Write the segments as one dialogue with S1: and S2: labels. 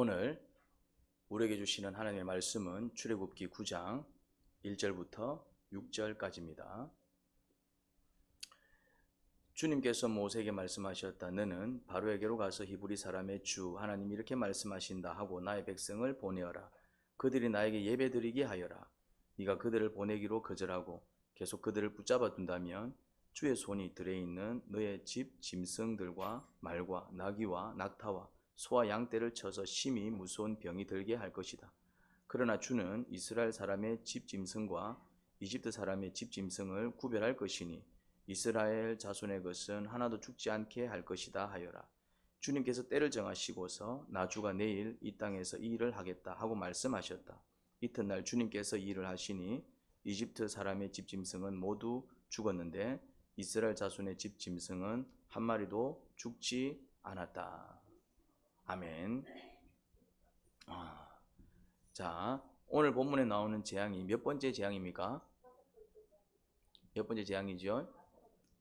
S1: 오늘 우리에게 주시는 하나님의 말씀은 출애굽기 9장 1절부터 6절까지입니다. 주님께서 모세에게 말씀하셨다. 너는 바로에게로 가서 히브리 사람의 주 하나님이 이렇게 말씀하신다 하고 나의 백성을 보내어라. 그들이 나에게 예배드리게 하여라. 네가 그들을 보내기로 거절하고 계속 그들을 붙잡아 둔다면 주의 손이 들에 있는 너의 집 짐승들과 말과 나귀와 낙타와 소와 양떼를 쳐서 심히 무서운 병이 들게 할 것이다. 그러나 주는 이스라엘 사람의 집 짐승과 이집트 사람의 집 짐승을 구별할 것이니 이스라엘 자손의 것은 하나도 죽지 않게 할 것이다 하여라. 주님께서 때를 정하시고서 나 주가 내일 이 땅에서 이 일을 하겠다 하고 말씀하셨다. 이튿날 주님께서 이 일을 하시니 이집트 사람의 집 짐승은 모두 죽었는데 이스라엘 자손의 집 짐승은 한 마리도 죽지 않았다. 아멘. 자, 오늘 본문에 나오는 재앙이 몇 번째 재앙입니까? 몇 번째 재앙이죠?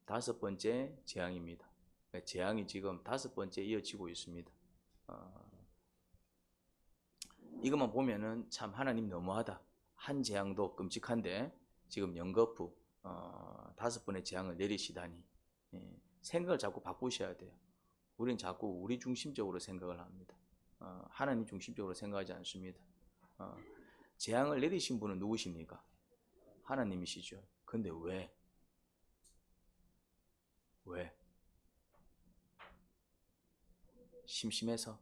S1: 5번째 재앙입니다. 재앙이 지금 5번째 이어지고 있습니다. 이것만 보면은 참 하나님 너무하다. 한 재앙도 끔찍한데 지금 연거푸 5번의 재앙을 내리시다니. 생각을 자꾸 바꾸셔야 돼요. 우리는 자꾸 우리 중심적으로 생각을 합니다. 하나님 중심적으로 생각하지 않습니다. 재앙을 내리신 분은 누구십니까? 하나님이시죠. 근데 왜? 왜? 심심해서?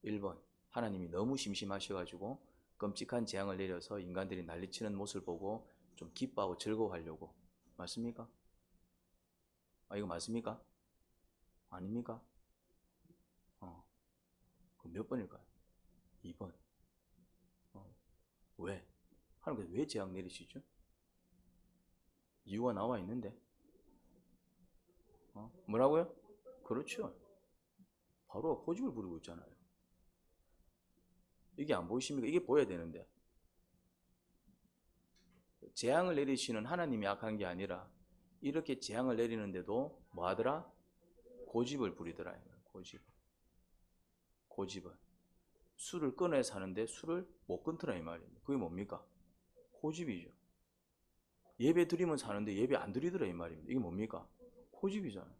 S1: 1번, 하나님이 너무 심심하셔가지고 끔찍한 재앙을 내려서 인간들이 난리치는 모습을 보고 좀 기뻐하고 즐거워하려고. 맞습니까? 이거 맞습니까? 아닙니까? 그럼 몇 번일까요? 2번. 왜? 하나님께서 왜 재앙 내리시죠? 이유가 나와 있는데. 뭐라고요? 그렇죠. 바로 고집을 부리고 있잖아요. 이게 안 보이십니까? 이게 보여야 되는데. 재앙을 내리시는 하나님이 악한 게 아니라 이렇게 재앙을 내리는데도 뭐 하더라? 고집을 부리더라. 고집을. 술을 끊어야 사는데 술을 못 끊더라 이 말입니다. 그게 뭡니까? 고집이죠. 예배 드리면 사는데 예배 안 드리더라 이 말입니다. 이게 뭡니까? 고집이잖아요.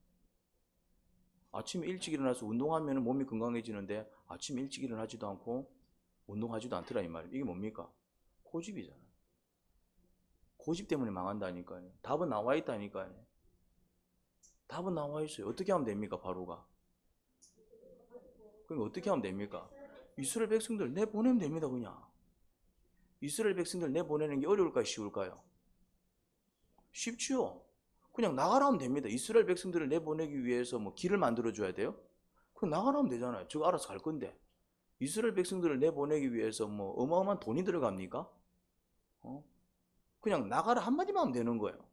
S1: 아침에 일찍 일어나서 운동하면 몸이 건강해지는데 아침에 일찍 일어나지도 않고 운동하지도 않더라 이 말입니다. 이게 뭡니까? 고집이잖아요. 고집 때문에 망한다니까요. 답은 나와 있다니까요. 답은 나와 있어요. 어떻게 하면 됩니까? 바로가. 그러니까 어떻게 하면 됩니까? 이스라엘 백성들 내보내면 됩니다. 그냥. 이스라엘 백성들 내보내는 게 어려울까요? 쉬울까요? 쉽지요. 그냥 나가라 하면 됩니다. 이스라엘 백성들을 내보내기 위해서 뭐 길을 만들어줘야 돼요? 그냥 나가라 하면 되잖아요. 저거 알아서 갈 건데. 이스라엘 백성들을 내보내기 위해서 뭐 어마어마한 돈이 들어갑니까? 그냥 나가라 한마디만 하면 되는 거예요.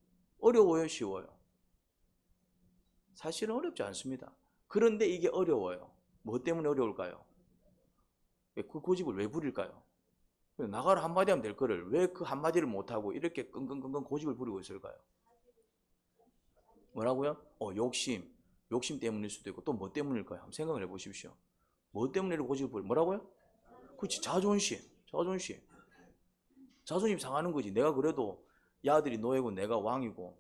S1: 어려워요? 쉬워요? 사실은 어렵지 않습니다. 그런데 이게 어려워요. 뭐 때문에 어려울까요? 그 고집을 왜 부릴까요? 나가라 한마디 하면 될 거를 왜 그 한마디를 못하고 이렇게 끙끙끙끙 고집을 부리고 있을까요? 뭐라고요? 욕심 때문일 수도 있고 또 뭐 때문일까요? 한번 생각을 해보십시오. 뭐 때문에 이렇게 고집을 부려? 뭐라고요? 그렇지, 자존심 상하는 거지. 내가 그래도 야들이 노예고 내가 왕이고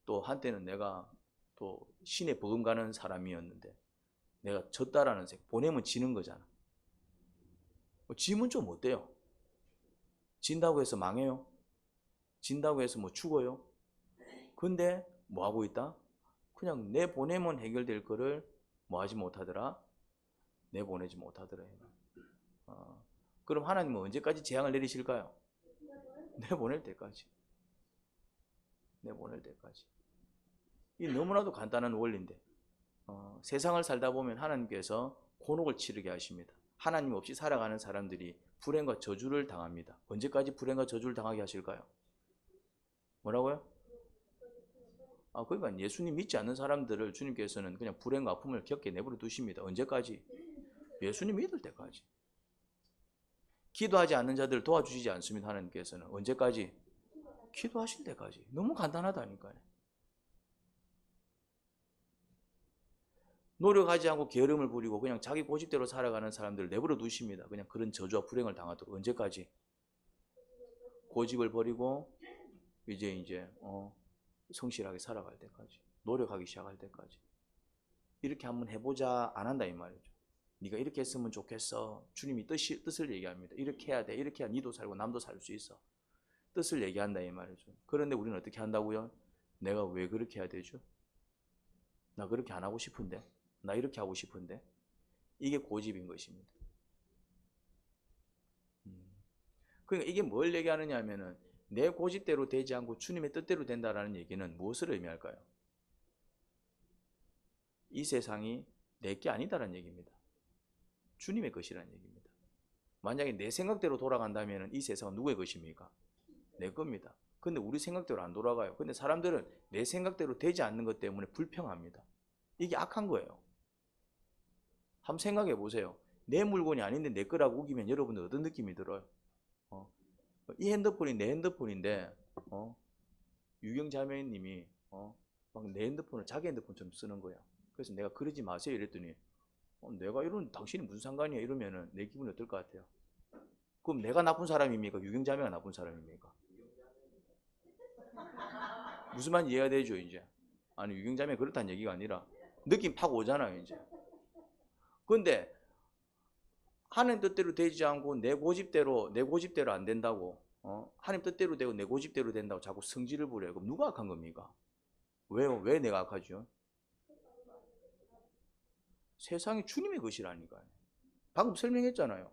S1: 또 한때는 내가 또 신에 버금가는 사람이었는데 내가 졌다라는 생 보내면 지는 거잖아. 지면 좀 어때요? 진다고 해서 망해요? 진다고 해서 뭐 죽어요? 근데 뭐 하고 있다? 그냥 내보내면 해결될 거를 뭐 하지 못하더라? 내보내지 못하더라. 그럼 하나님은 언제까지 재앙을 내리실까요? 내보낼 때까지. 이 너무나도 간단한 원리인데 세상을 살다 보면 하나님께서 곤혹을 치르게 하십니다. 하나님 없이 살아가는 사람들이 불행과 저주를 당합니다. 언제까지 불행과 저주를 당하게 하실까요? 뭐라고요? 그러니까 예수님 믿지 않는 사람들을 주님께서는 그냥 불행과 아픔을 겪게 내버려 두십니다. 언제까지? 예수님 믿을 때까지. 기도하지 않는 자들을 도와주시지 않습니다. 하나님께서는 언제까지? 기도하실 때까지. 너무 간단하다니까요. 노력하지 않고 게으름을 부리고 그냥 자기 고집대로 살아가는 사람들을 내버려 두십니다. 그냥 그런 저주와 불행을 당하도록. 언제까지? 고집을 버리고 이제 성실하게 살아갈 때까지, 노력하기 시작할 때까지. 이렇게 한번 해보자 안 한다 이 말이죠. 네가 이렇게 했으면 좋겠어. 주님이 뜻을 얘기합니다. 이렇게 해야 돼. 이렇게 해야 니도 살고 남도 살 수 있어. 뜻을 얘기한다 이 말이죠. 그런데 우리는 어떻게 한다고요? 내가 왜 그렇게 해야 되죠? 나 그렇게 안 하고 싶은데, 나 이렇게 하고 싶은데. 이게 고집인 것입니다. 그러니까 이게 뭘 얘기하느냐 하면은 내 고집대로 되지 않고 주님의 뜻대로 된다라는 얘기는 무엇을 의미할까요? 이 세상이 내 게 아니다라는 얘기입니다. 주님의 것이라는 얘기입니다. 만약에 내 생각대로 돌아간다면 이 세상은 누구의 것입니까? 내 겁니다. 근데 우리 생각대로 안 돌아가요. 근데 사람들은 내 생각대로 되지 않는 것 때문에 불평합니다. 이게 악한 거예요. 한번 생각해 보세요. 내 물건이 아닌데 내 거라고 우기면 여러분들 어떤 느낌이 들어요? 이 핸드폰이 내 핸드폰인데 유경 자매님이 막 내 핸드폰을 자기 핸드폰처럼 쓰는 거야. 그래서 내가 그러지 마세요 이랬더니 내가 이런 당신이 무슨 상관이야 이러면은 내 기분이 어떨 것 같아요? 그럼 내가 나쁜 사람입니까? 유경 자매가 나쁜 사람입니까? 무슨 말인지 이해가 되죠 이제? 아니 유경 자매 그렇다는 얘기가 아니라 느낌 팍 오잖아요 이제. 근데 하나님 뜻대로 되지 않고 내 고집대로 안 된다고 하나님 뜻대로 되고 내 고집대로 된다고 자꾸 성질을 부려요. 그럼 누가 악한 겁니까? 왜요? 왜 내가 악하죠? 세상이 주님의 것이라니까요. 방금 설명했잖아요.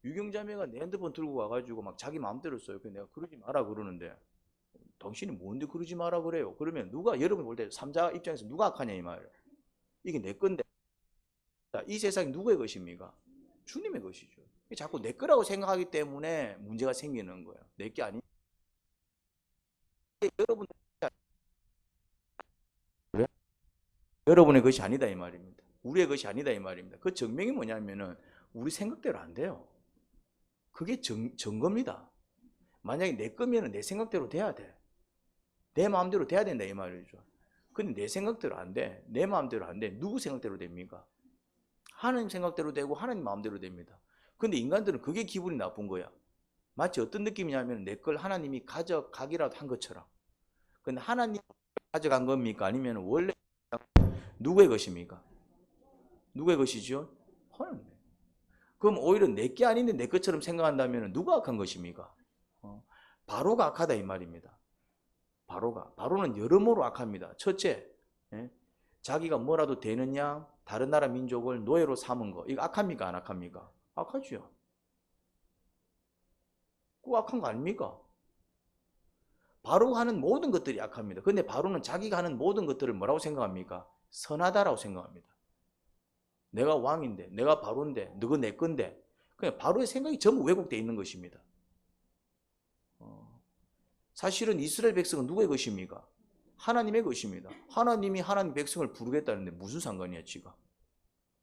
S1: 유경자매가 내 핸드폰 들고 와가지고 막 자기 마음대로 써요. 그래서 내가 그러지 마라 그러는데 당신이 뭔데 그러지 마라 그래요? 그러면 누가 여러분 볼 때 3자 입장에서 누가 악하냐 이 말이에요. 이게 내 건데 이 세상이 누구의 것입니까? 주님의 것이죠. 자꾸 내 거라고 생각하기 때문에 문제가 생기는 거예요. 내 게 아니. 여러분의 것이 아니다 이 말입니다. 우리의 것이 아니다 이 말입니다. 그 증명이 뭐냐면은 우리 생각대로 안 돼요. 그게 증거입니다. 만약에 내 거면은 내 생각대로 돼야 돼. 내 마음대로 돼야 된다 이 말이죠. 근데 내 생각대로 안 돼. 내 마음대로 안 돼. 누구 생각대로 됩니까? 하나님 생각대로 되고 하나님 마음대로 됩니다. 근데 인간들은 그게 기분이 나쁜 거야. 마치 어떤 느낌이냐면 내 걸 하나님이 가져가기라도 한 것처럼. 근데 하나님이 가져간 겁니까? 아니면 원래 누구의 것입니까? 누구의 것이죠? 하나님. 그럼 오히려 내 게 아닌데 내 것처럼 생각한다면 누가 악한 것입니까? 바로가 악하다 이 말입니다. 바로는 여러모로 악합니다. 첫째, 자기가 뭐라도 되느냐 다른 나라 민족을 노예로 삼은 거 이거 악합니까 안 악합니까? 악하죠. 꼭 악한 거 아닙니까? 바로가 하는 모든 것들이 악합니다. 근데 바로는 자기가 하는 모든 것들을 뭐라고 생각합니까? 선하다라고 생각합니다. 내가 왕인데 내가 바로인데 너가 내 건데 그냥 바로의 생각이 전부 왜곡되어 있는 것입니다. 사실은 이스라엘 백성은 누구의 것입니까? 하나님의 것입니다. 하나님이 하나님 백성을 부르겠다는데 무슨 상관이야 지가.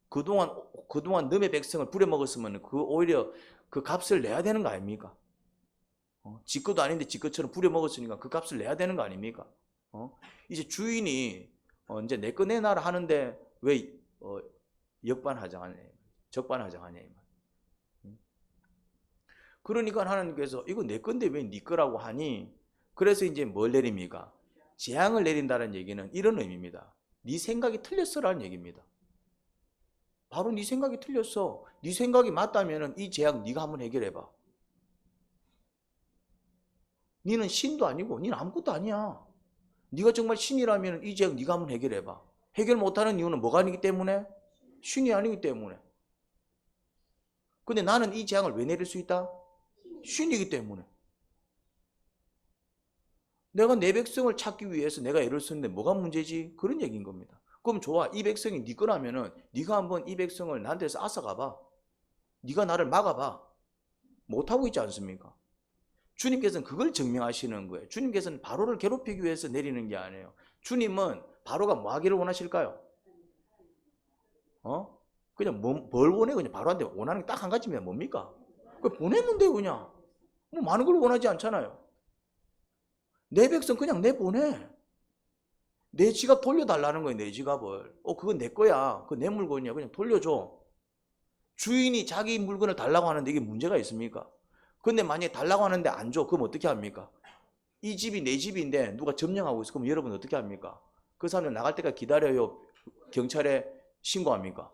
S1: 그동안 너의 백성을 부려먹었으면 오히려 그 값을 내야 되는 거 아닙니까? 지 것도 아닌데 지 것처럼 부려먹었으니까 그 값을 내야 되는 거 아닙니까? 이제 주인이 이제 내 거 내놔라 하는데 왜 적반하장하냐 이 말. 그러니까 하나님께서 이거 내 건데 왜 네 거라고 하니? 그래서 이제 뭘 내립니까? 재앙을 내린다는 얘기는 이런 의미입니다. 네 생각이 틀렸어라는 얘기입니다. 바로 네 생각이 틀렸어. 네 생각이 맞다면 이 재앙 네가 한번 해결해봐. 너는 신도 아니고 너는 아무것도 아니야. 네가 정말 신이라면 이 재앙 네가 한번 해결해봐. 해결 못하는 이유는 뭐가 아니기 때문에? 신이 아니기 때문에. 근데 나는 이 재앙을 왜 내릴 수 있다? 신이기 때문에. 내가 내 백성을 찾기 위해서 내가 애를 쓰는데 뭐가 문제지? 그런 얘기인 겁니다. 그럼 좋아. 이 백성이 네 거라면은 네가 한번 이 백성을 나한테서 앗아가봐. 네가 나를 막아봐. 못하고 있지 않습니까? 주님께서는 그걸 증명하시는 거예요. 주님께서는 바로를 괴롭히기 위해서 내리는 게 아니에요. 주님은 바로가 뭐 하기를 원하실까요? 그냥 뭘 원해? 그냥 바로한테 원하는 게 딱 한 가지면 뭡니까? 그걸 보내면 돼요 그냥. 뭐 많은 걸 원하지 않잖아요. 내 백성 그냥 내보내. 내 지갑 돌려달라는 거예요. 내 지갑을. 그건 내 거야. 그거 내 물건이야. 그냥 돌려줘. 주인이 자기 물건을 달라고 하는데 이게 문제가 있습니까? 근데 만약에 달라고 하는데 안 줘. 그럼 어떻게 합니까? 이 집이 내 집인데 누가 점령하고 있어. 그럼 여러분 어떻게 합니까? 그 사람들 나갈 때까지 기다려요? 경찰에 신고합니까?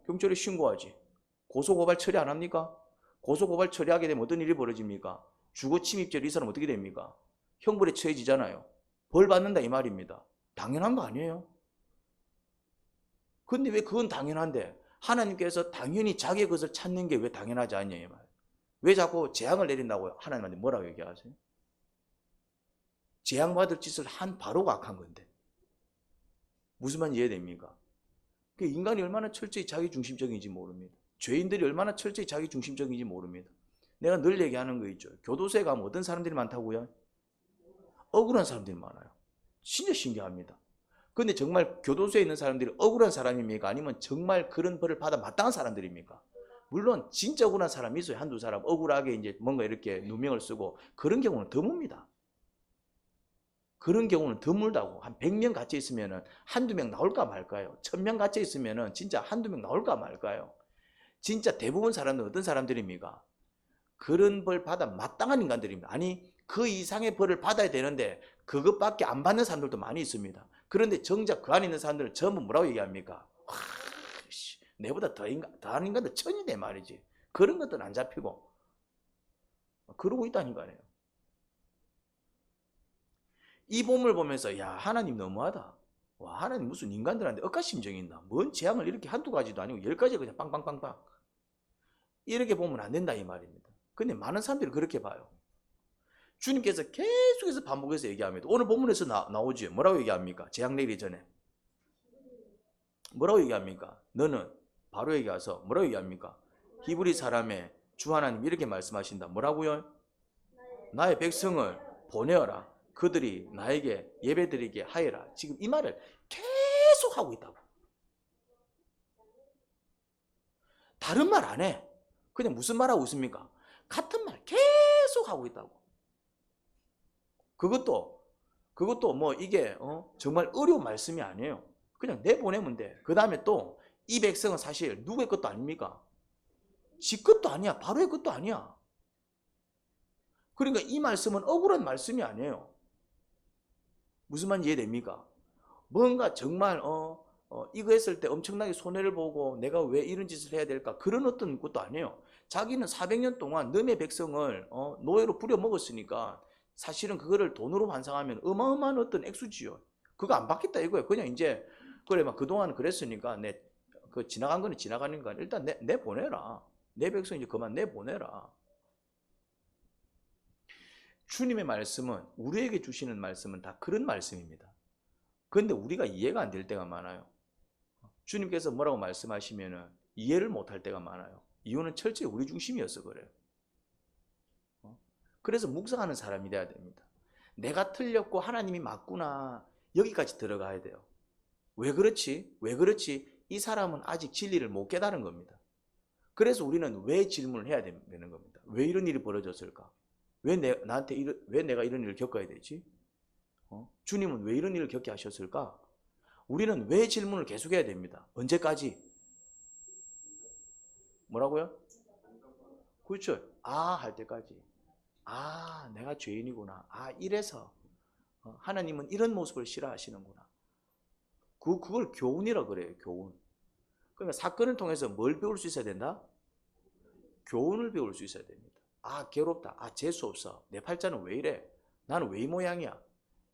S1: 경찰에 신고하지. 고소고발 처리 안 합니까? 고소고발 처리하게 되면 어떤 일이 벌어집니까? 주거침입죄로 이 사람 어떻게 됩니까? 형벌에 처해지잖아요. 벌 받는다 이 말입니다. 당연한 거 아니에요? 근데 왜 그건 당연한데 하나님께서 당연히 자기의 것을 찾는 게 왜 당연하지 않냐 이 말. 왜 자꾸 재앙을 내린다고 하나님한테 뭐라고 얘기하세요? 재앙받을 짓을 한 바로가 악한 건데 무슨 말인지 이해됩니까? 인간이 얼마나 철저히 자기중심적인지 모릅니다. 죄인들이 얼마나 철저히 자기중심적인지 모릅니다. 내가 늘 얘기하는 거 있죠. 교도소에 가면 어떤 사람들이 많다고요? 억울한 사람들이 많아요. 진짜 신기합니다. 근데 정말 교도소에 있는 사람들이 억울한 사람입니까? 아니면 정말 그런 벌을 받아 마땅한 사람들입니까? 물론 진짜 억울한 사람이 있어요. 한두 사람 억울하게 이제 뭔가 이렇게 누명을 쓰고 그런 경우는 드뭅니다. 그런 경우는 드물다고. 한 100명 갇혀 있으면 한두 명 나올까 말까요? 1000명 갇혀 있으면 진짜 한두 명 나올까 말까요? 진짜 대부분 사람들은 어떤 사람들입니까? 그런 벌 받아 마땅한 인간들입니다. 아니 그 이상의 벌을 받아야 되는데 그것밖에 안 받는 사람들도 많이 있습니다. 그런데 정작 그 안에 있는 사람들은 전부 뭐라고 얘기합니까? 와, 내보다 더한 인간들 천이네 말이지. 그런 것들은 안 잡히고 그러고 있다니까요. 이 본문을 보면서 야 하나님 너무하다. 와 하나님 무슨 인간들한테 억가심정이 있나. 뭔 재앙을 이렇게 한두 가지도 아니고 10가지 그냥 빵빵빵빵 이렇게 보면 안 된다 이 말입니다. 근데 많은 사람들이 그렇게 봐요. 주님께서 계속해서 반복해서 얘기합니다. 오늘 본문에서 나오지. 뭐라고 얘기합니까? 재앙 내리기 전에 뭐라고 얘기합니까? 너는 바로에게 가서 뭐라고 얘기합니까? 히브리 사람의 주 하나님 이렇게 말씀하신다. 뭐라고요? 나의 백성을 보내어라. 그들이 나에게 예배드리게 하여라. 지금 이 말을 계속 하고 있다고. 다른 말 안 해. 그냥 무슨 말하고 있습니까? 같은 말 계속 하고 있다고. 그것도 뭐 이게 정말 어려운 말씀이 아니에요. 그냥 내보내면 돼. 그 다음에 또 이 백성은 사실 누구의 것도 아닙니까? 지 것도 아니야. 바로의 것도 아니야. 그러니까 이 말씀은 억울한 말씀이 아니에요. 무슨 말인지 이해됩니까? 뭔가 정말 이거 했을 때 엄청나게 손해를 보고 내가 왜 이런 짓을 해야 될까? 그런 어떤 것도 아니에요. 자기는 400년 동안 너의 백성을 노예로 부려먹었으니까 사실은 그거를 돈으로 환산하면 어마어마한 어떤 액수지요. 그거 안 받겠다 이거예요. 그냥 이제 그래 막 그동안 그랬으니까 그 지나간 거는 지나가는 거야. 일단 내 보내라. 내 백성 이제 그만 내 보내라. 주님의 말씀은 우리에게 주시는 말씀은 다 그런 말씀입니다. 그런데 우리가 이해가 안 될 때가 많아요. 주님께서 뭐라고 말씀하시면 이해를 못할 때가 많아요. 이유는 철저히 우리 중심이어서 그래요. 그래서 묵상하는 사람이 돼야 됩니다. 내가 틀렸고 하나님이 맞구나. 여기까지 들어가야 돼요. 왜 그렇지? 왜 그렇지? 이 사람은 아직 진리를 못 깨달은 겁니다. 그래서 우리는 왜 질문을 해야 되는 겁니다. 왜 이런 일이 벌어졌을까? 왜 내가 이런 일을 겪어야 되지? 주님은 왜 이런 일을 겪게 하셨을까? 우리는 왜 질문을 계속해야 됩니다. 언제까지? 뭐라고요? 그렇죠. 할 때까지. 내가 죄인이구나. 이래서 하나님은 이런 모습을 싫어하시는구나. 그걸 교훈이라 그래요. 교훈. 그러니까 사건을 통해서 뭘 배울 수 있어야 된다? 교훈을 배울 수 있어야 됩니다. 괴롭다. 재수 없어. 내 팔자는 왜 이래? 나는 왜 이 모양이야?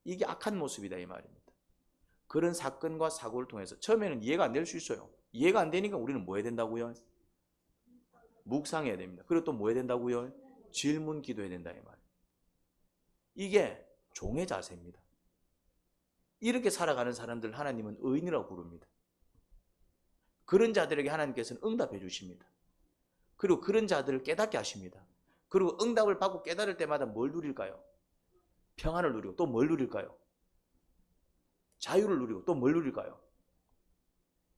S1: 이게 악한 모습이다 이 말입니다. 그런 사건과 사고를 통해서 처음에는 이해가 안 될 수 있어요. 이해가 안 되니까 우리는 뭐 해야 된다고요? 묵상해야 됩니다. 그리고 또 뭐 해야 된다고요? 질문 기도해야 된다 이 말이에요. 이게 종의 자세입니다. 이렇게 살아가는 사람들 하나님은 의인이라고 부릅니다. 그런 자들에게 하나님께서는 응답해 주십니다. 그리고 그런 자들을 깨닫게 하십니다. 그리고 응답을 받고 깨달을 때마다 뭘 누릴까요? 평안을 누리고 또 뭘 누릴까요? 자유를 누리고 또 뭘 누릴까요?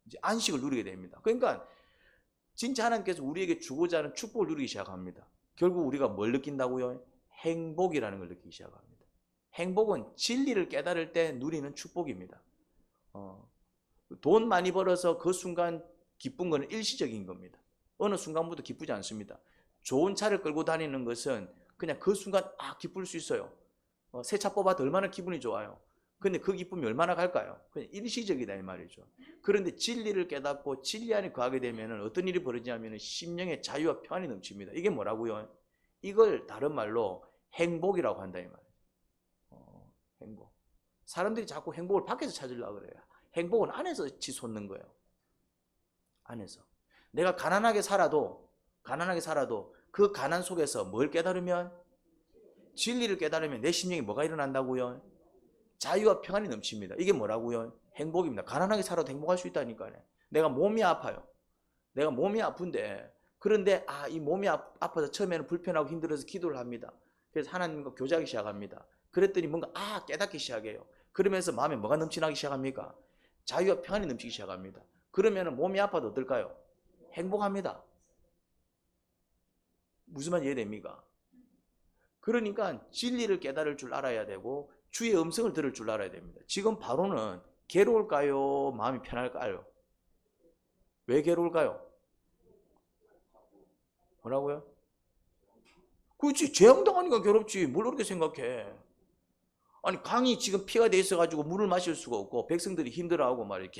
S1: 이제 안식을 누리게 됩니다. 그러니까 진짜 하나님께서 우리에게 주고자 하는 축복을 누리기 시작합니다. 결국 우리가 뭘 느낀다고요? 행복이라는 걸 느끼기 시작합니다. 행복은 진리를 깨달을 때 누리는 축복입니다. 돈 많이 벌어서 그 순간 기쁜 거는 일시적인 겁니다. 어느 순간부터 기쁘지 않습니다. 좋은 차를 끌고 다니는 것은 그냥 그 순간 기쁠 수 있어요. 새 차 뽑아도 얼마나 기분이 좋아요. 근데 그 기쁨이 얼마나 갈까요? 그냥 일시적이다 이 말이죠. 그런데 진리를 깨닫고 진리 안에 거하게 되면 어떤 일이 벌어지냐면 심령의 자유와 평안이 넘칩니다. 이게 뭐라고요? 이걸 다른 말로 행복이라고 한다 이 말이에요. 행복. 사람들이 자꾸 행복을 밖에서 찾으려고 그래요. 행복은 안에서 치솟는 거예요. 안에서. 내가 가난하게 살아도 그 가난 속에서 뭘 깨달으면, 진리를 깨달으면 내 심령에 뭐가 일어난다고요? 자유와 평안이 넘칩니다. 이게 뭐라고요? 행복입니다. 가난하게 살아도 행복할 수 있다니까요. 내가 몸이 아파요. 내가 몸이 아픈데, 그런데 이 몸이 아파서 처음에는 불편하고 힘들어서 기도를 합니다. 그래서 하나님과 교제하기 시작합니다. 그랬더니 뭔가 깨닫기 시작해요. 그러면서 마음에 뭐가 넘쳐나기 시작합니까? 자유와 평안이 넘치기 시작합니다. 그러면 몸이 아파도 어떨까요? 행복합니다. 무슨 말인지 이해됩니까? 그러니까 진리를 깨달을 줄 알아야 되고 주의 음성을 들을 줄 알아야 됩니다. 지금 바로는 괴로울까요? 마음이 편할까요? 왜 괴로울까요? 뭐라고요? 그렇지, 재앙당하니까 괴롭지. 뭘 그렇게 생각해? 아니, 강이 지금 피가 돼 있어가지고 물을 마실 수가 없고 백성들이 힘들어하고 말이야.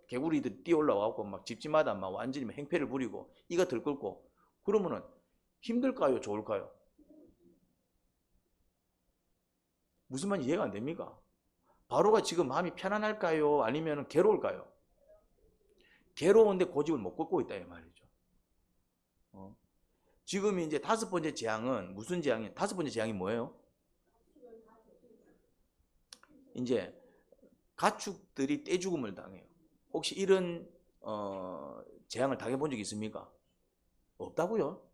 S1: 개구리들이 뛰어올라와갖고 막 집집마다 막 완전히 행패를 부리고 이가 들끓고 그러면은 힘들까요? 좋을까요? 무슨 말인지 이해가 안 됩니까? 바로가 지금 마음이 편안할까요? 아니면 괴로울까요? 괴로운데 고집을 못 꺾고 있다 이 말이죠. 지금 이제 다섯 번째 재앙은 무슨 재앙이에요? 다섯 번째 재앙이 뭐예요? 이제 가축들이 떼죽음을 당해요. 혹시 이런 재앙을 당해본 적이 있습니까? 없다고요?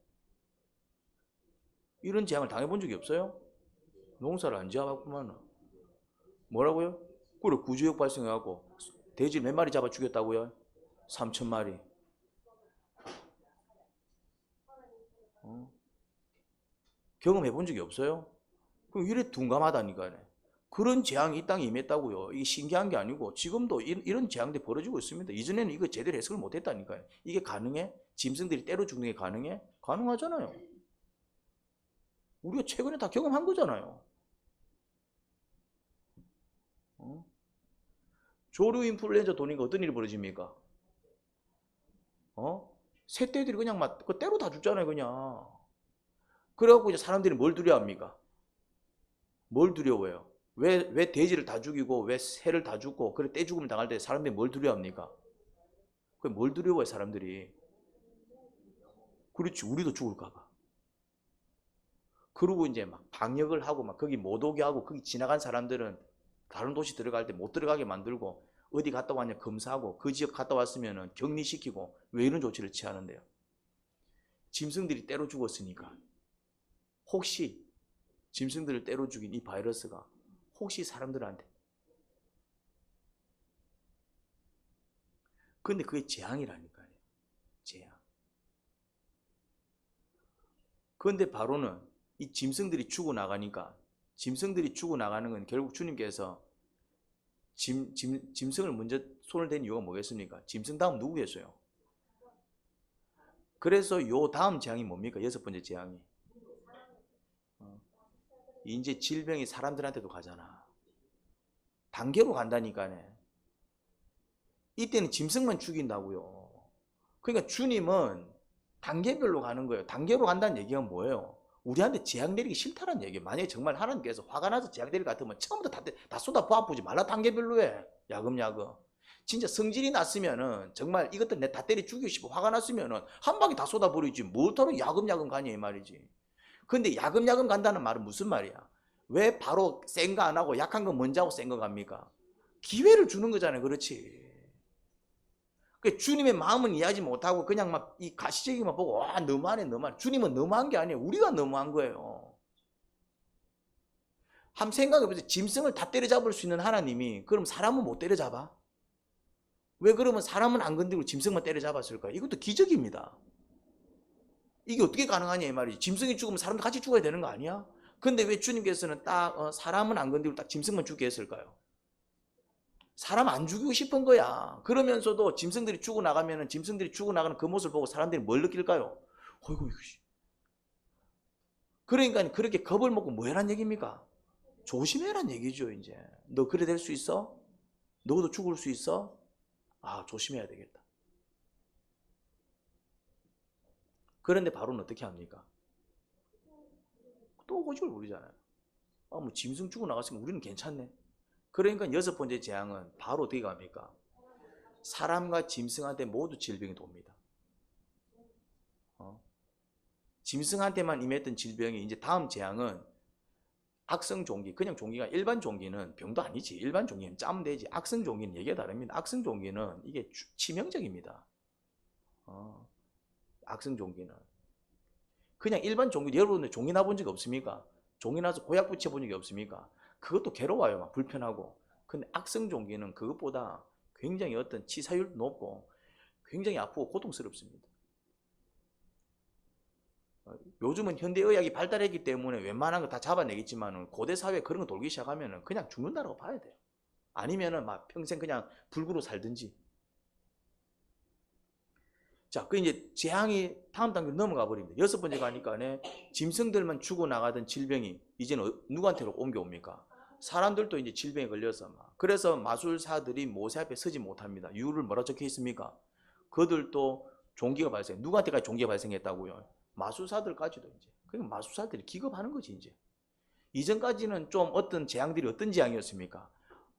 S1: 이런 재앙을 당해본 적이 없어요? 농사를 안 지어봤구만. 뭐라고요? 그래, 구조역 발생해갖고 돼지 몇 마리 잡아 죽였다고요? 3,000마리. 경험해 본 적이 없어요? 그럼 이래 둔감하다니까요. 그런 재앙이 이 땅에 임했다고요. 이게 신기한 게 아니고 지금도 이런 재앙들이 벌어지고 있습니다. 이전에는 이거 제대로 해석을 못했다니까요. 이게 가능해? 짐승들이 때려 죽는 게 가능해? 가능하잖아요. 우리가 최근에 다 경험한 거잖아요. 조류 인플루엔자 도니까 어떤 일이 벌어집니까? 새떼들이 그냥 막 그 때로 다 죽잖아요, 그냥. 그래갖고 이제 사람들이 뭘 두려워합니까? 뭘 두려워해요? 왜 돼지를 다 죽이고 왜 새를 다 죽고 그래 떼죽음을 당할 때 사람들이 뭘 두려워합니까? 그게 뭘 두려워해 사람들이? 그렇지, 우리도 죽을까봐. 그러고 이제 막 방역을 하고 막 거기 못 오게 하고 거기 지나간 사람들은 다른 도시 들어갈 때 못 들어가게 만들고 어디 갔다 왔냐 검사하고 그 지역 갔다 왔으면 격리시키고 왜 이런 조치를 취하는데요? 짐승들이 때려 죽었으니까. 혹시 짐승들을 때려 죽인 이 바이러스가 혹시 사람들한테, 근데 그게 재앙이라니까요. 재앙. 그런데 바로는 이 짐승들이 죽어나가니까, 짐승들이 죽어나가는 건 결국 주님께서 짐승을 먼저 손을 댄 이유가 뭐겠습니까? 짐승 다음 누구겠어요? 그래서 요 다음 재앙이 뭡니까? 여섯 번째 재앙이. 이제 질병이 사람들한테도 가잖아. 단계로 간다니까네. 이때는 짐승만 죽인다고요. 그러니까 주님은 단계별로 가는 거예요. 단계로 간다는 얘기가 뭐예요? 우리한테 재앙 내리기 싫다는 얘기예요. 만약에 정말 하나님께서 화가 나서 재앙 내릴 것 같으면 처음부터 다 쏟아 부어부지 말라. 단계별로 해. 야금야금. 진짜 성질이 났으면은 정말 이것들 내 다 때려 죽이고 싶어 화가 났으면은 한 방에 다 쏟아버리지. 뭐하러 야금야금 가냐 이 말이지. 근데 야금야금 간다는 말은 무슨 말이야? 왜 바로 센 거 안 하고 약한 거 먼저 하고 센 거 갑니까? 기회를 주는 거잖아요. 그렇지. 주님의 마음은 이해하지 못하고 그냥 막 이 가시적이만 보고 와 너무하네 너무하네. 주님은 너무한 게 아니에요. 우리가 너무한 거예요. 한번 생각해보세요. 짐승을 다 때려잡을 수 있는 하나님이 그럼 사람은 못 때려잡아? 왜 그러면 사람은 안 건드리고 짐승만 때려잡았을까요? 이것도 기적입니다. 이게 어떻게 가능하냐 이 말이지. 짐승이 죽으면 사람도 같이 죽어야 되는 거 아니야? 근데 왜 주님께서는 딱 사람은 안 건드리고 딱 짐승만 죽게 했을까요? 사람 안 죽이고 싶은 거야. 그러면서도 짐승들이 죽어나가면 짐승들이 죽어나가는 그 모습을 보고 사람들이 뭘 느낄까요? 어이구, 이것이. 그러니까 그렇게 겁을 먹고 뭐 해란 얘기입니까? 조심해란 얘기죠, 이제. 너 그래 될 수 있어? 너도 죽을 수 있어? 아, 조심해야 되겠다. 그런데 바로는 어떻게 합니까? 또 고집을 부리잖아요. 아, 뭐 짐승 죽어나갔으니까 우리는 괜찮네. 그러니까 6번째 재앙은 바로 어떻게 갑니까? 사람과 짐승한테 모두 질병이 돕니다. 짐승한테만 임했던 질병이 이제 다음 재앙은 악성 종기, 그냥 종기가 일반 종기는 병도 아니지. 일반 종기는 짜면 되지. 악성 종기는 얘기가 다릅니다. 악성 종기는 이게 치명적입니다. 악성 종기는. 그냥 일반 종기, 여러분들 종이 나본 적이 없습니까? 종이 나서 보약 붙여본 적이 없습니까? 그것도 괴로워요. 막 불편하고. 근데 악성 종기는 그것보다 굉장히 어떤 치사율도 높고 굉장히 아프고 고통스럽습니다. 요즘은 현대의학이 발달했기 때문에 웬만한 거 다 잡아내겠지만 고대 사회에 그런 거 돌기 시작하면 그냥 죽는다라고 봐야 돼요. 아니면은 막 평생 그냥 불구로 살든지. 자, 그 이제 재앙이 다음 단계로 넘어가 버립니다. 6번째 가니까 짐승들만 죽어나가던 질병이 이제는 누구한테로 옮겨옵니까? 사람들도 이제 질병에 걸려서 그래서 마술사들이 모세 앞에 서지 못합니다. 이유를 뭐라 적혀 있습니까? 그들도 종기가 발생. 누구한테까지 종기가 발생했다고요? 마술사들까지도 이제. 그러니까 마술사들이 기겁하는 거지 이제. 이전까지는 좀 어떤 재앙들이 어떤 재앙이었습니까?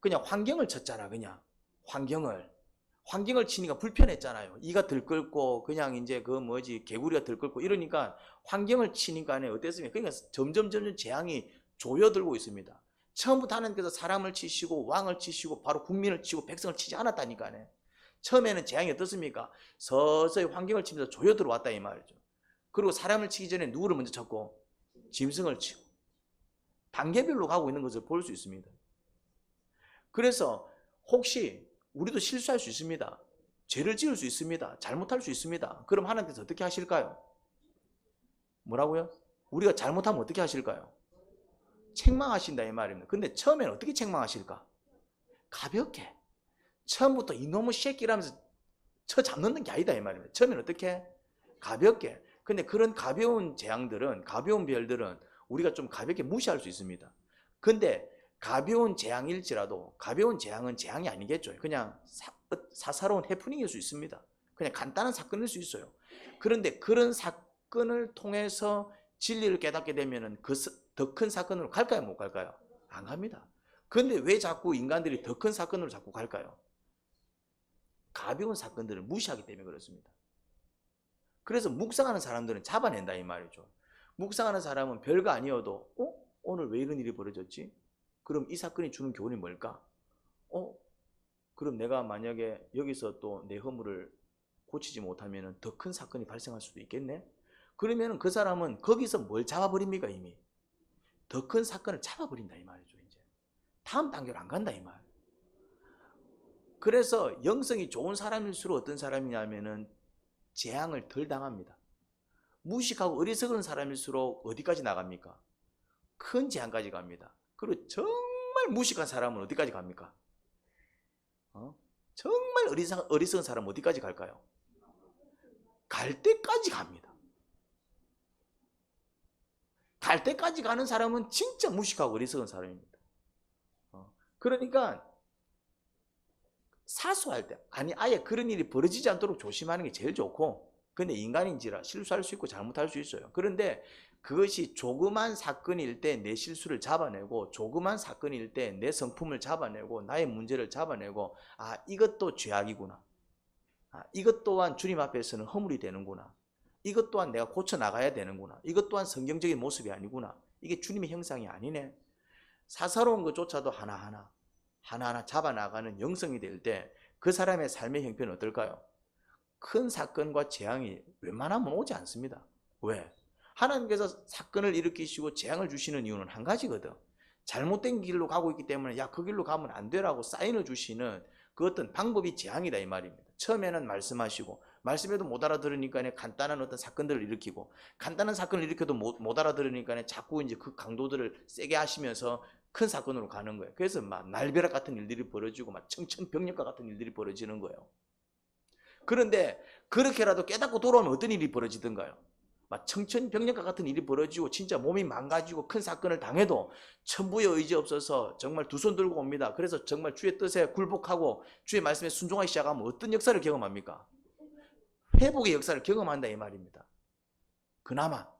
S1: 그냥 환경을 쳤잖아. 그냥 환경을 치니까 불편했잖아요. 이가 들끓고 그냥 이제 그 뭐지 개구리가 들끓고 이러니까 환경을 치니까 어땠습니까? 그러니까 점점 재앙이 조여들고 있습니다. 처음부터 하나님께서 사람을 치시고 왕을 치시고 바로 국민을 치고 백성을 치지 않았다니까요. 처음에는 재앙이 어떻습니까? 서서히 환경을 치면서 조여들어왔다 이 말이죠. 그리고 사람을 치기 전에 누구를 먼저 쳤고 짐승을 치고 단계별로 가고 있는 것을 볼 수 있습니다. 그래서 혹시 우리도 실수할 수 있습니다. 죄를 지을 수 있습니다. 잘못할 수 있습니다. 그럼 하나님께서 어떻게 하실까요? 뭐라고요? 우리가 잘못하면 어떻게 하실까요? 책망하신다 이 말입니다. 근데 처음에는 어떻게 책망하실까? 가볍게. 처음부터 이놈의 새끼라면서 쳐 잡는 게 아니다 이 말입니다. 처음에는 어떻게? 가볍게. 근데 그런 가벼운 재앙들은, 가벼운 별들은 우리가 좀 가볍게 무시할 수 있습니다. 근데 가벼운 재앙일지라도 가벼운 재앙은 재앙이 아니겠죠. 그냥 사사로운 해프닝일 수 있습니다. 그냥 간단한 사건일 수 있어요. 그런데 그런 사건을 통해서 진리를 깨닫게 되면 그 더 큰 사건으로 갈까요? 못 갈까요? 안 갑니다. 그런데 왜 자꾸 인간들이 더 큰 사건으로 자꾸 갈까요? 가벼운 사건들을 무시하기 때문에 그렇습니다. 그래서 묵상하는 사람들은 잡아낸다 이 말이죠. 묵상하는 사람은 별거 아니어도 오늘 왜 이런 일이 벌어졌지? 그럼 이 사건이 주는 교훈이 뭘까? 그럼 내가 만약에 여기서 또 내 허물을 고치지 못하면 더 큰 사건이 발생할 수도 있겠네? 그러면 그 사람은 거기서 뭘 잡아버립니까 이미? 더 큰 사건을 잡아버린다 이 말이죠. 이제 다음 단계로 안 간다 이 말. 그래서 영성이 좋은 사람일수록 어떤 사람이냐면은 재앙을 덜 당합니다. 무식하고 어리석은 사람일수록 어디까지 나갑니까? 큰 재앙까지 갑니다. 그리고 정말 무식한 사람은 어디까지 갑니까? 정말 어리석은 사람은 어디까지 갈까요? 갈 때까지 갑니다. 갈 때까지 가는 사람은 진짜 무식하고 어리석은 사람입니다. 그러니까 사소할 때, 아니 아예 그런 일이 벌어지지 않도록 조심하는 게 제일 좋고, 근데 인간인지라 실수할 수 있고 잘못할 수 있어요. 그런데 그것이 조그만 사건일 때 내 실수를 잡아내고, 조그만 사건일 때 내 성품을 잡아내고, 나의 문제를 잡아내고, 이것도 죄악이구나. 이것 또한 주님 앞에서는 허물이 되는구나. 이것 또한 내가 고쳐나가야 되는구나. 이것 또한 성경적인 모습이 아니구나. 이게 주님의 형상이 아니네. 사사로운 것조차도 하나하나 잡아나가는 영성이 될 때 그 사람의 삶의 형편은 어떨까요? 큰 사건과 재앙이 웬만하면 오지 않습니다. 왜? 하나님께서 사건을 일으키시고 재앙을 주시는 이유는 한 가지거든. 잘못된 길로 가고 있기 때문에 그 길로 가면 안 되라고 사인을 주시는 그 어떤 방법이 재앙이다 이 말입니다. 처음에는 말씀하시고 말씀해도 못 알아들으니까 간단한 어떤 사건들을 일으키고, 간단한 사건을 일으켜도 못 알아들으니까 자꾸 이제 그 강도들을 세게 하시면서 큰 사건으로 가는 거예요. 그래서 막 날벼락 같은 일들이 벌어지고 막 청천벽력과 같은 일들이 벌어지는 거예요. 그런데 그렇게라도 깨닫고 돌아오면 어떤 일이 벌어지던가요? 막 청천벽력과 같은 일이 벌어지고 진짜 몸이 망가지고 큰 사건을 당해도 천부의 의지 없어서 정말 두 손 들고 옵니다. 그래서 정말 주의 뜻에 굴복하고 주의 말씀에 순종하기 시작하면 어떤 역사를 경험합니까? 회복의 역사를 경험한다 이 말입니다. 그나마.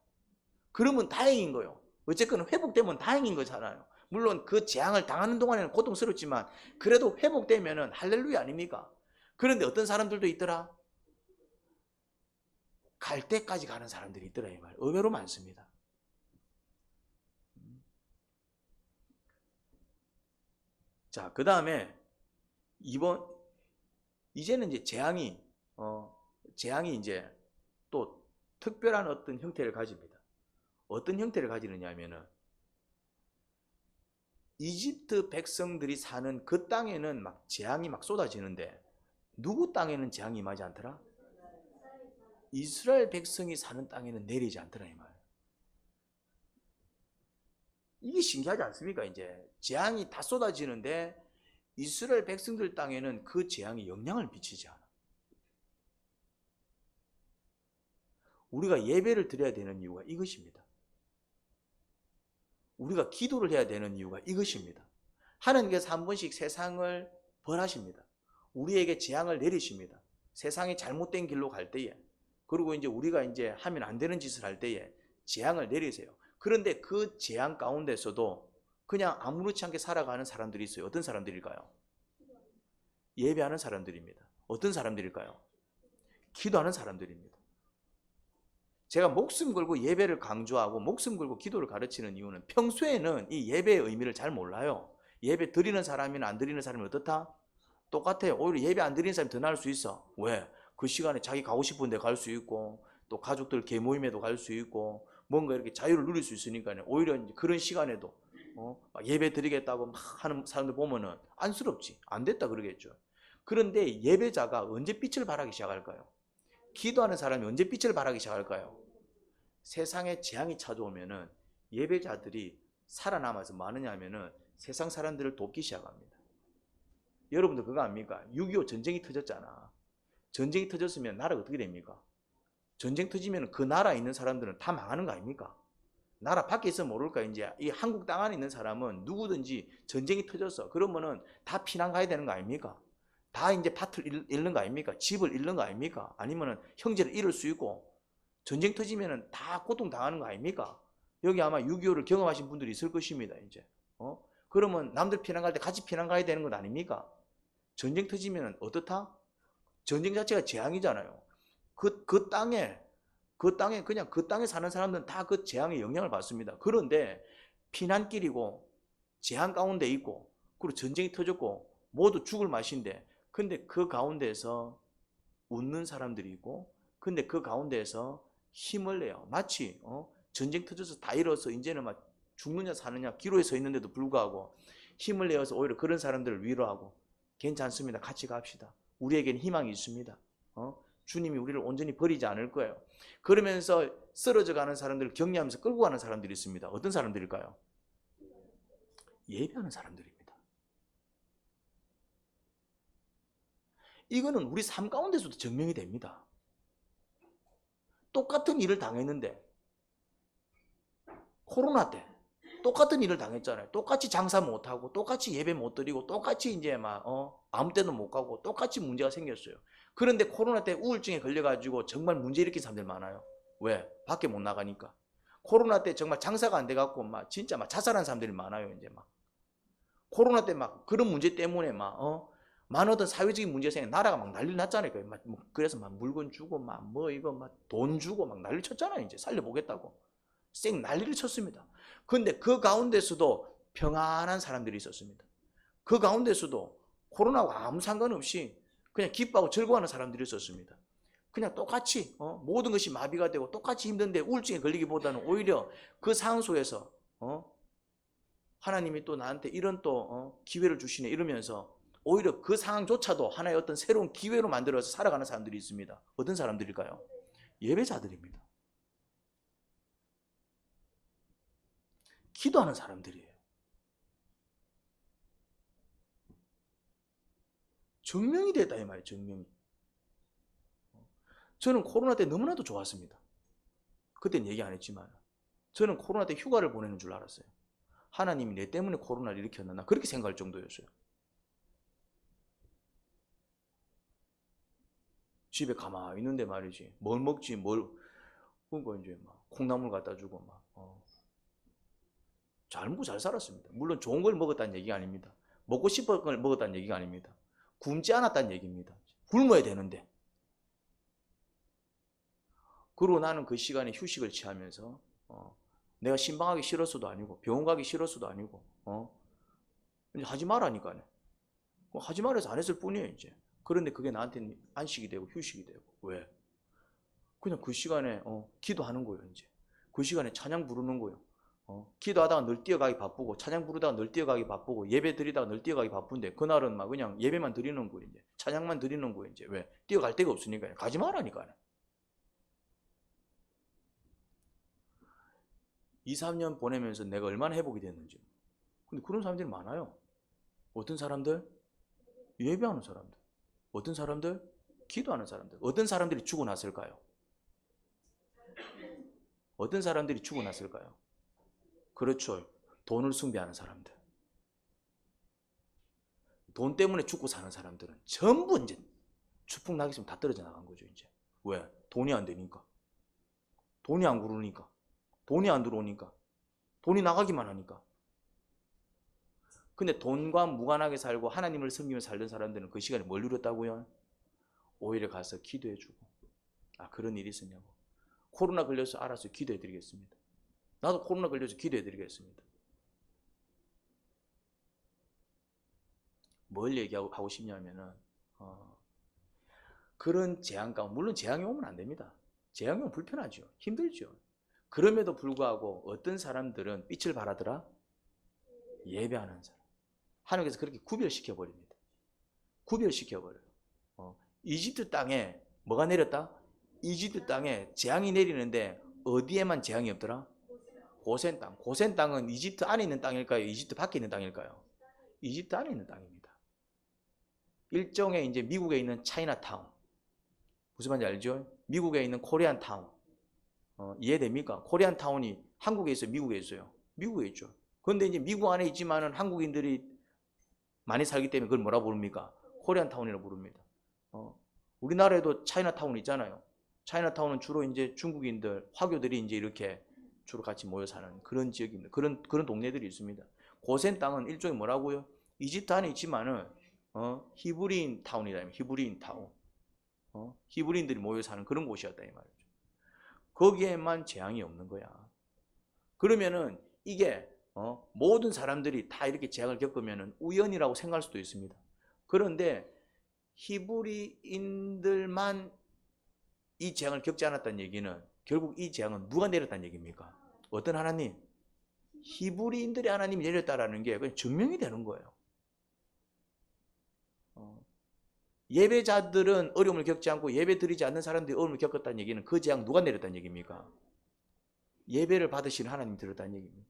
S1: 그러면 다행인 거예요. 어쨌거나 회복되면 다행인 거잖아요. 물론 그 재앙을 당하는 동안에는 고통스럽지만 그래도 회복되면은 할렐루야 아닙니까? 그런데 어떤 사람들도 있더라. 갈 때까지 가는 사람들이 있더라 이 말. 의외로 많습니다. 자, 그 다음에 이제는 이제 재앙이 이제 또 특별한 어떤 형태를 가집니다. 어떤 형태를 가지느냐 하면은 이집트 백성들이 사는 그 땅에는 막 재앙이 막 쏟아지는데 누구 땅에는 재앙이 임하지 않더라? 이스라엘 백성이 사는 땅에는 내리지 않더라 이 말. 이게 신기하지 않습니까? 이제 재앙이 다 쏟아지는데 이스라엘 백성들 땅에는 그 재앙이 영향을 미치지 않아. 우리가 예배를 드려야 되는 이유가 이것입니다. 우리가 기도를 해야 되는 이유가 이것입니다. 하나님께서 한 번씩 세상을 벌하십니다. 우리에게 재앙을 내리십니다. 세상이 잘못된 길로 갈 때에, 그리고 이제 우리가 이제 하면 안 되는 짓을 할 때에 재앙을 내리세요. 그런데 그 재앙 가운데서도 그냥 아무렇지 않게 살아가는 사람들이 있어요. 어떤 사람들일까요? 예배하는 사람들입니다. 어떤 사람들일까요? 기도하는 사람들입니다. 제가 목숨 걸고 예배를 강조하고 목숨 걸고 기도를 가르치는 이유는 평소에는 이 예배의 의미를 잘 몰라요. 예배 드리는 사람이나 안 드리는 사람이 어떻다? 똑같아요. 오히려 예배 안 드리는 사람이 더 나을 수 있어. 왜? 그 시간에 자기 가고 싶은 데 갈 수 있고 또 가족들 개모임에도 갈 수 있고 뭔가 이렇게 자유를 누릴 수 있으니까요. 오히려 이제 그런 시간에도 예배 드리겠다고 막 하는 사람들 보면은 안쓰럽지. 안 됐다 그러겠죠. 그런데 예배자가 언제 빛을 발하기 시작할까요? 기도하는 사람이 언제 빛을 발하기 시작할까요? 세상에 재앙이 찾아오면은 예배자들이 살아남아서 뭐하느냐 하면은 세상 사람들을 돕기 시작합니다. 여러분들 그거 압니까? 6.25 전쟁이 터졌잖아. 전쟁이 터졌으면 나라가 어떻게 됩니까? 전쟁 터지면 그 나라에 있는 사람들은 다 망하는 거 아닙니까? 나라 밖에 있으면 모를까? 이제 이 한국 땅 안에 있는 사람은 누구든지 전쟁이 터졌어. 그러면은 다 피난 가야 되는 거 아닙니까? 다 이제 밭을 잃는 거 아닙니까? 집을 잃는 거 아닙니까? 아니면은 형제를 잃을 수 있고 전쟁 터지면은 다 고통 당하는 거 아닙니까? 여기 아마 6.25를 경험하신 분들이 있을 것입니다. 이제 그러면 남들 피난 갈 때 같이 피난 가야 되는 것 아닙니까? 전쟁 터지면은 어떻다? 전쟁 자체가 재앙이잖아요. 그 땅에 그냥 그 땅에 사는 사람들은 다 그 재앙의 영향을 받습니다. 그런데 피난길이고 재앙 가운데 있고 그리고 전쟁이 터졌고 모두 죽을 맛인데 근데 그 가운데서 웃는 사람들이 있고 근데 그 가운데서 힘을 내요. 마치 전쟁 터져서 다 잃어서 이제는 막 죽느냐 사느냐 기로에 서 있는데도 불구하고 힘을 내어서 오히려 그런 사람들을 위로하고 괜찮습니다. 같이 갑시다. 우리에게는 희망이 있습니다. 주님이 우리를 온전히 버리지 않을 거예요. 그러면서 쓰러져 가는 사람들을 격려하면서 끌고 가는 사람들이 있습니다. 어떤 사람들일까요? 예배하는 사람들입니다. 이거는 우리 삶 가운데서도 증명이 됩니다. 똑같은 일을 당했는데 코로나 때 똑같은 일을 당했잖아요. 똑같이 장사 못하고 똑같이 예배 못 드리고 똑같이 이제 막 아무 때도 못 가고 똑같이 문제가 생겼어요. 그런데 코로나 때 우울증에 걸려가지고 정말 문제 일으킨 사람들 많아요. 왜? 밖에 못 나가니까. 코로나 때 정말 장사가 안 돼갖고 막 진짜 막 자살한 사람들이 많아요. 이제 막 코로나 때 막 그런 문제 때문에 막 많은 어떤 사회적인 문제 생겨 나라가 막 난리 났잖아요. 그래서 막 물건 주고 막 뭐 이거 막 돈 주고 막 난리 쳤잖아요. 이제 살려보겠다고 쌩 난리를 쳤습니다. 그런데 그 가운데서도 평안한 사람들이 있었습니다. 그 가운데서도 코로나와 아무 상관없이 그냥 기뻐하고 즐거워하는 사람들이 있었습니다. 그냥 똑같이 모든 것이 마비가 되고 똑같이 힘든데 우울증에 걸리기보다는 오히려 그 상황 속에서 하나님이 또 나한테 이런 또 기회를 주시네 이러면서 오히려 그 상황조차도 하나의 어떤 새로운 기회로 만들어서 살아가는 사람들이 있습니다. 어떤 사람들일까요? 예배자들입니다. 기도하는 사람들이에요. 증명이 됐다 이 말이에요. 증명이. 저는 코로나 때 너무나도 좋았습니다. 그때는 얘기 안 했지만 저는 코로나 때 휴가를 보내는 줄 알았어요. 하나님이 내 때문에 코로나를 일으켰나 그렇게 생각할 정도였어요. 집에 가만히 있는데 말이지 뭘 먹지 그러니까 이제 막 콩나물 갖다 주고 막 잘 먹고 잘 살았습니다. 물론 좋은 걸 먹었다는 얘기가 아닙니다. 먹고 싶은 걸 먹었다는 얘기가 아닙니다. 굶지 않았다는 얘기입니다. 굶어야 되는데. 그리고 나는 그 시간에 휴식을 취하면서 내가 신방하기 싫었어도 아니고 병원 가기 싫었어도 아니고 이제 하지 말라니까요. 하지 말아서 안 했을 뿐이에요 이제. 그런데 그게 나한테는 안식이 되고 휴식이 되고. 왜? 그냥 그 시간에 기도하는 거예요 이제. 그 시간에 찬양 부르는 거예요. 기도하다가 늘 뛰어가기 바쁘고 찬양 부르다가 늘 뛰어가기 바쁘고 예배 드리다가 늘 뛰어가기 바쁜데 그날은 막 그냥 예배만 드리는 거예요 이제. 찬양만 드리는 거예요 이제. 왜? 뛰어갈 데가 없으니까요. 가지 말라니까요. 2, 3년 보내면서 내가 얼마나 회복이 됐는지. 근데 그런 사람들이 많아요. 어떤 사람들? 예배하는 사람들. 어떤 사람들? 기도하는 사람들. 어떤 사람들이 죽어났을까요? 어떤 사람들이 죽어났을까요? 그렇죠. 돈을 숭배하는 사람들. 돈 때문에 죽고 사는 사람들은 전부 이제 추풍 나기 있으면 다 떨어져 나간 거죠, 이제. 왜? 돈이 안 되니까. 돈이 안 구르니까. 돈이 안 들어오니까. 돈이 나가기만 하니까. 근데 돈과 무관하게 살고 하나님을 섬기며 살던 사람들은 그 시간에 뭘 누렸다고요? 오히려 가서 기도해주고. 아, 그런 일이 있었냐고. 코로나 걸려서 알아서 기도해드리겠습니다. 나도 코로나 걸려서 기도해드리겠습니다. 뭘 얘기하고 싶냐면은 그런 재앙 가운데, 물론 재앙이 오면 안 됩니다. 재앙이 오면 불편하죠. 힘들죠. 그럼에도 불구하고 어떤 사람들은 빛을 발하더라? 예배하는 사람. 하나님께서 그렇게 구별시켜버립니다. 구별시켜버려요. 이집트 땅에 뭐가 내렸다? 이집트 땅에 재앙이 내리는데 어디에만 재앙이 없더라? 고센 땅. 고센 땅은 이집트 안에 있는 땅일까요? 이집트 밖에 있는 땅일까요? 이집트 안에 있는 땅입니다. 일종의 이제 미국에 있는 차이나타운. 무슨 말인지 알죠? 미국에 있는 코리안타운. 이해됩니까? 코리안타운이 한국에 있어요? 미국에 있어요? 미국에 있죠. 그런데 이제 미국 안에 있지만은 한국인들이 많이 살기 때문에 그걸 뭐라 부릅니까? 코리안타운이라고 부릅니다. 우리나라에도 차이나타운 있잖아요. 차이나타운은 주로 이제 중국인들, 화교들이 이제 이렇게 주로 같이 모여 사는 그런 지역입니다. 그런 동네들이 있습니다. 고센 땅은 일종의 뭐라고요? 이집트 안에 있지만은 히브리인 타운이다. 히브리인 타운. 히브리인들이 모여 사는 그런 곳이었다 이 말이죠. 거기에만 재앙이 없는 거야. 그러면은 이게 모든 사람들이 다 이렇게 재앙을 겪으면은 우연이라고 생각할 수도 있습니다. 그런데 히브리인들만 이 재앙을 겪지 않았다는 얘기는 결국 이 재앙은 누가 내렸다는 얘기입니까? 어떤 하나님? 히브리인들이 하나님이 내렸다라는 게 그냥 증명이 되는 거예요. 예배자들은 어려움을 겪지 않고 예배 드리지 않는 사람들이 어려움을 겪었다는 얘기는 그 재앙 누가 내렸다는 얘기입니까? 예배를 받으시는 하나님이 들었다는 얘기입니다.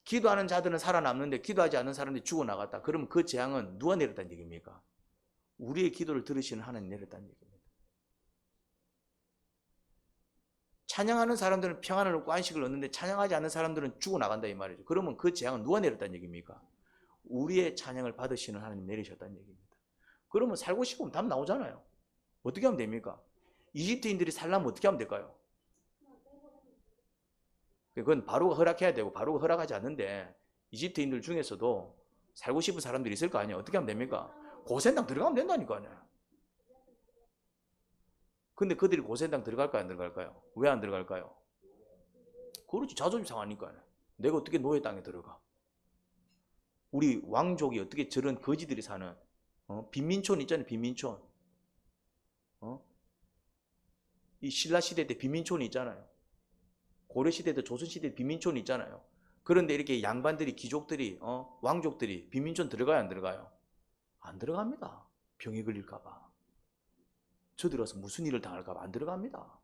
S1: 기도하는 자들은 살아남는데 기도하지 않는 사람들이 죽어나갔다. 그러면 그 재앙은 누가 내렸다는 얘기입니까? 우리의 기도를 들으시는 하나님이 내렸다는 얘기입니다. 찬양하는 사람들은 평안을 얻고 안식을 얻는데 찬양하지 않는 사람들은 죽어나간다 이 말이죠. 그러면 그 재앙은 누가 내렸다는 얘기입니까? 우리의 찬양을 받으시는 하나님 내리셨다는 얘기입니다. 그러면 살고 싶으면 답 나오잖아요. 어떻게 하면 됩니까? 이집트인들이 살려면 어떻게 하면 될까요? 그건 바로가 허락해야 되고 바로가 허락하지 않는데 이집트인들 중에서도 살고 싶은 사람들이 있을 거 아니에요. 어떻게 하면 됩니까? 고센 땅 들어가면 된다니까요. 근데 그들이 고센 땅 들어갈까요? 안 들어갈까요? 왜 안 들어갈까요? 그렇지, 자존심 상하니까요. 내가 어떻게 노예 땅에 들어가? 우리 왕족이 어떻게 저런 거지들이 사는 빈민촌 있잖아요. 빈민촌. 이 신라 시대 때 빈민촌이 있잖아요. 고려 시대 때 조선 시대 빈민촌이 있잖아요. 그런데 이렇게 양반들이 귀족들이 왕족들이 빈민촌 들어가요, 안 들어가요? 안 들어갑니다. 병이 걸릴까 봐. 저들 와서 무슨 일을 당할까 봐 안 들어갑니다.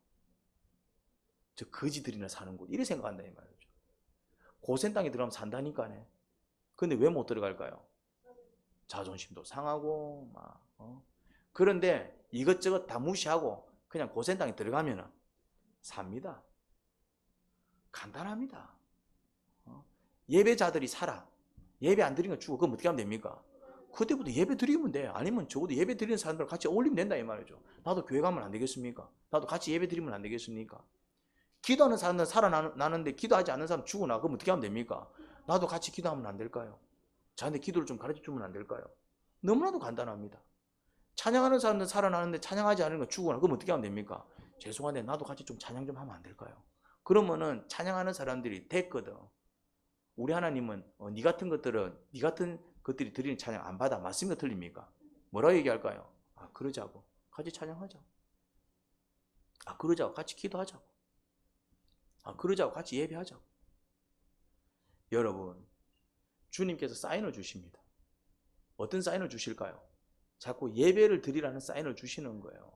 S1: 저 거지들이나 사는 곳 이래 생각한다 이 말이죠. 고센 땅에 들어가면 산다니까네. 근데 왜 못 들어갈까요? 자존심도 상하고 그런데 이것저것 다 무시하고 그냥 고센당에 들어가면 삽니다. 간단합니다. 예배자들이 살아. 예배 안 드리는 거 죽어. 그럼 어떻게 하면 됩니까? 그때부터 예배 드리면 돼. 아니면 적어도 예배 드리는 사람들 같이 어울리면 된다 이 말이죠. 나도 교회 가면 안 되겠습니까? 나도 같이 예배 드리면 안 되겠습니까? 기도하는 사람은 살아나는데 기도하지 않는 사람 죽으나. 그럼 어떻게 하면 됩니까? 나도 같이 기도하면 안 될까요? 저한테 기도를 좀 가르쳐 주면 안 될까요? 너무나도 간단합니다. 찬양하는 사람들 살아나는데 찬양하지 않는 거 죽으나. 그럼 어떻게 하면 됩니까? 죄송한데 나도 같이 좀 찬양 좀 하면 안 될까요? 그러면은 찬양하는 사람들이 됐거든. 우리 하나님은 네 같은 것들이 드리는 찬양 안 받아. 맞습니까? 틀립니까? 뭐라고 얘기할까요? 그러자고. 같이 찬양하자. 그러자고. 같이 기도하자고. 그러자고. 같이 예배하자고. 여러분, 주님께서 사인을 주십니다. 어떤 사인을 주실까요? 자꾸 예배를 드리라는 사인을 주시는 거예요.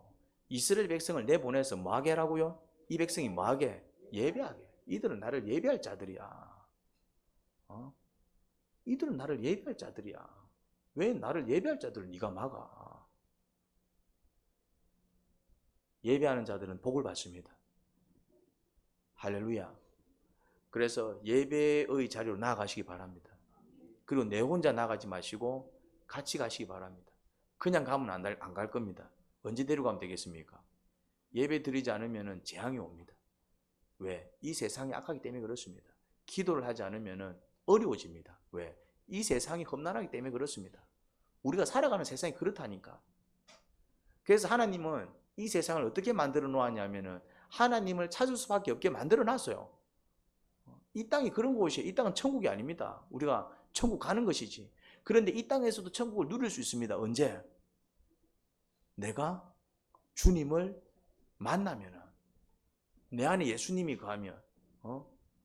S1: 이스라엘 백성을 내보내서 뭐하게 하라고요? 이 백성이 뭐하게? 예배하게. 이들은 나를 예배할 자들이야. 이들은 나를 예배할 자들이야. 왜 나를 예배할 자들을 네가 막아? 예배하는 자들은 복을 받습니다. 할렐루야. 그래서 예배의 자리로 나아가시기 바랍니다. 그리고 내 혼자 나가지 마시고 같이 가시기 바랍니다. 그냥 가면 안 갈 겁니다. 언제 데려가면 되겠습니까? 예배 드리지 않으면 재앙이 옵니다. 왜? 이 세상이 악하기 때문에 그렇습니다. 기도를 하지 않으면 어려워집니다. 왜? 이 세상이 험난하기 때문에 그렇습니다. 우리가 살아가는 세상이 그렇다니까. 그래서 하나님은 이 세상을 어떻게 만들어 놓았냐면은 하나님을 찾을 수밖에 없게 만들어 놨어요. 이 땅이 그런 곳이에요. 이 땅은 천국이 아닙니다. 우리가 천국 가는 것이지. 그런데 이 땅에서도 천국을 누릴 수 있습니다. 언제? 내가 주님을 만나면은, 내 안에 예수님이 거하면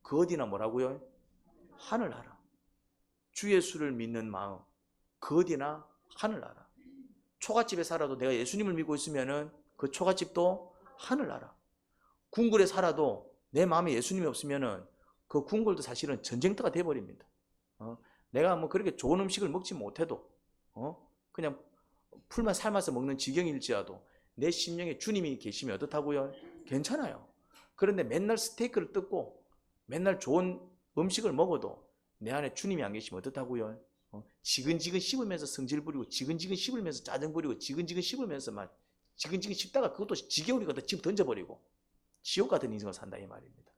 S1: 그 어디나 뭐라고요? 하늘나라. 주 예수를 믿는 마음, 그 어디나 하늘나라. 초가집에 살아도 내가 예수님을 믿고 있으면은 그 초가집도 하늘나라. 궁궐에 살아도 내 마음에 예수님이 없으면은 그 궁궐도 사실은 전쟁터가 돼버립니다. 내가 뭐 그렇게 좋은 음식을 먹지 못해도 그냥 풀만 삶아서 먹는 지경일지라도 내 심령에 주님이 계시면 어떻다고요? 괜찮아요. 그런데 맨날 스테이크를 뜯고 맨날 좋은 음식을 먹어도 내 안에 주님이 안 계시면 어떻다고요? 지근지근 씹으면서 성질 부리고 지근지근 씹으면서 짜증 부리고 지근지근 씹으면서 막 지근지근 씹다가 그것도 지겨우니까 집 던져버리고 지옥 같은 인생을 산다 이 말입니다.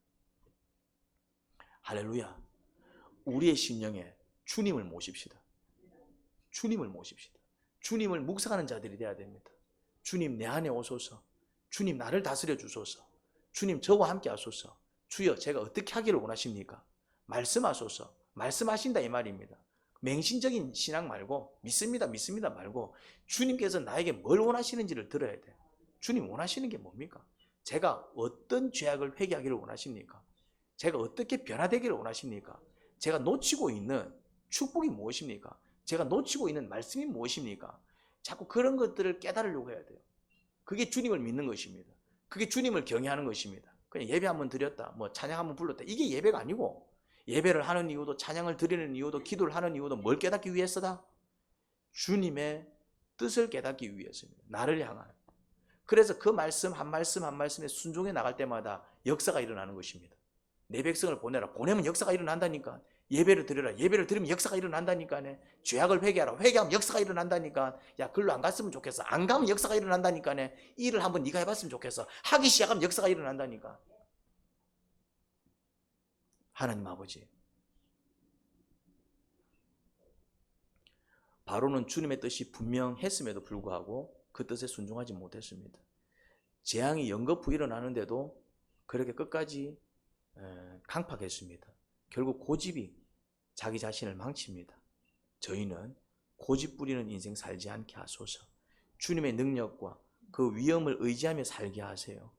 S1: 할렐루야. 우리의 심령에 주님을 모십시다. 주님을 모십시다. 주님을 묵상하는 자들이 되어야 됩니다. 주님 내 안에 오소서. 주님 나를 다스려 주소서. 주님 저와 함께 하소서. 주여 제가 어떻게 하기를 원하십니까? 말씀하소서. 말씀하신다 이 말입니다. 맹신적인 신앙 말고 믿습니다 말고 주님께서 나에게 뭘 원하시는지를 들어야 돼요. 주님 원하시는 게 뭡니까? 제가 어떤 죄악을 회개하기를 원하십니까? 제가 어떻게 변화되기를 원하십니까? 제가 놓치고 있는 축복이 무엇입니까? 제가 놓치고 있는 말씀이 무엇입니까? 자꾸 그런 것들을 깨달으려고 해야 돼요. 그게 주님을 믿는 것입니다. 그게 주님을 경외하는 것입니다. 그냥 예배 한번 드렸다, 뭐 찬양 한번 불렀다, 이게 예배가 아니고, 예배를 하는 이유도, 찬양을 드리는 이유도, 기도를 하는 이유도 뭘 깨닫기 위해서다? 주님의 뜻을 깨닫기 위해서입니다. 나를 향한. 그래서 그 말씀 한 말씀 한 말씀에 순종해 나갈 때마다 역사가 일어나는 것입니다. 내 백성을 보내라. 보내면 역사가 일어난다니까. 예배를 드려라. 예배를 드리면 역사가 일어난다니까. 죄악을 회개하라. 회개하면 역사가 일어난다니까. 야, 글로 안 갔으면 좋겠어. 안 가면 역사가 일어난다니까. 일을 한번 네가 해봤으면 좋겠어. 하기 시작하면 역사가 일어난다니까. 하나님 아버지, 바로는 주님의 뜻이 분명했음에도 불구하고 그 뜻에 순종하지 못했습니다. 재앙이 연거푸 일어나는데도 그렇게 끝까지 강팍했습니다. 결국 고집이 자기 자신을 망칩니다. 저희는 고집 부리는 인생 살지 않게 하소서. 주님의 능력과 그 위엄을 의지하며 살게 하세요.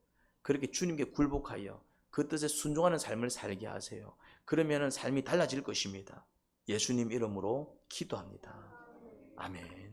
S1: 그렇게 주님께 굴복하여 그 뜻에 순종하는 삶을 살게 하세요. 그러면 삶이 달라질 것입니다. 예수님 이름으로 기도합니다. 아멘.